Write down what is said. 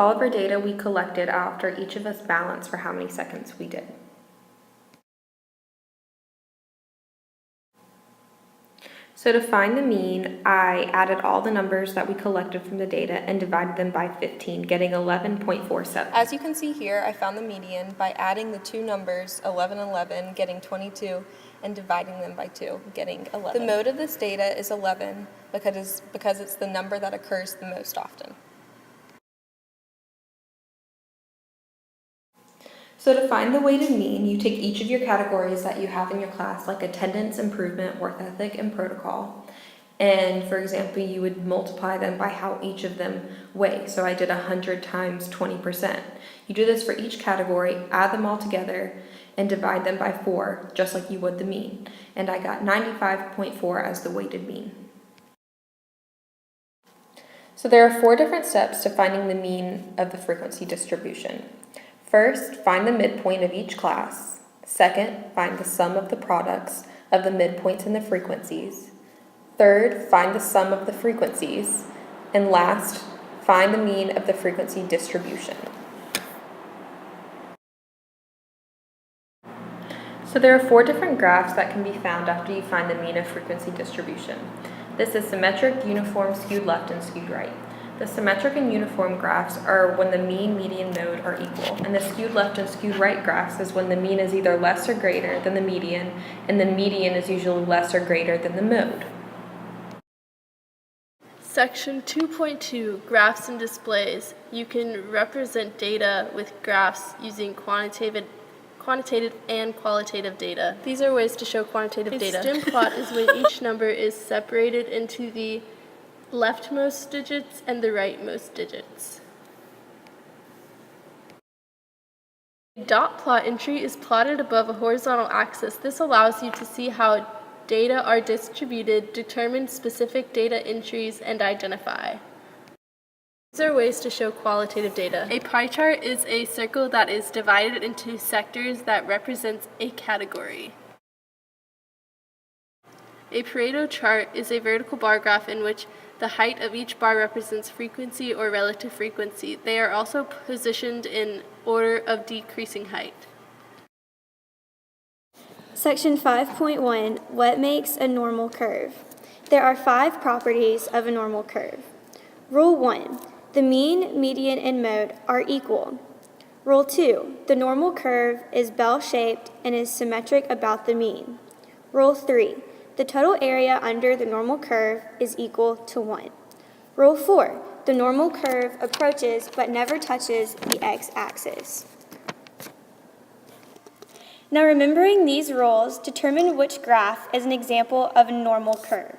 all of our data we collected after each of us balanced for how many seconds we did. So to find the mean, I added all the numbers that we collected from the data and divided them by 15, getting 11.47. As you can see here, I found the median by adding the two numbers, 11 and 11, getting 22, and dividing them by 2, getting 11. The mode of this data is 11 because it's the number that occurs the most often. So to find the weighted mean, you take each of your categories that you have in your class, like attendance, improvement, work ethic, and protocol. And for example, you would multiply them by how each of them weigh. So I did 100 times 20%. You do this for each category, add them all together, and divide them by 4, just like you would the mean. And I got 95.4 as the weighted mean. So there are 4 different steps to finding the mean of the frequency distribution. First, find the midpoint of each class. Second, find the sum of the products of the midpoints and the frequencies. Third, find the sum of the frequencies. And last, find the mean of the frequency distribution. So there are 4 different graphs that can be found after you find the mean of frequency distribution. This is symmetric, uniform, skewed left, and skewed right. The symmetric and uniform graphs are when the mean, median, mode are equal, and the skewed left and skewed right graphs is when the mean is either less or greater than the median, and the median is usually less or greater than the mode. Section 2.2, Graphs and Displays. You can represent data with graphs using quantitative and qualitative data. These are ways to show quantitative data. A stem plot is when each number is separated into the leftmost digits and the rightmost digits. A dot plot entry is plotted above a horizontal axis. This allows you to see how data are distributed, determine specific data entries, and identify. These are ways to show qualitative data. A pie chart is a circle that is divided into sectors that represents a category. A Pareto chart is a vertical bar graph in which the height of each bar represents frequency or relative frequency. They are also positioned in order of decreasing height. Section 5.1, What makes a normal curve? There are 5 properties of a normal curve. Rule 1, the mean, median, and mode are equal. Rule 2, the normal curve is bell-shaped and is symmetric about the mean. Rule 3, the total area under the normal curve is equal to 1. Rule 4, the normal curve approaches but never touches the x-axis. Now, remembering these rules, determine which graph is an example of a normal curve.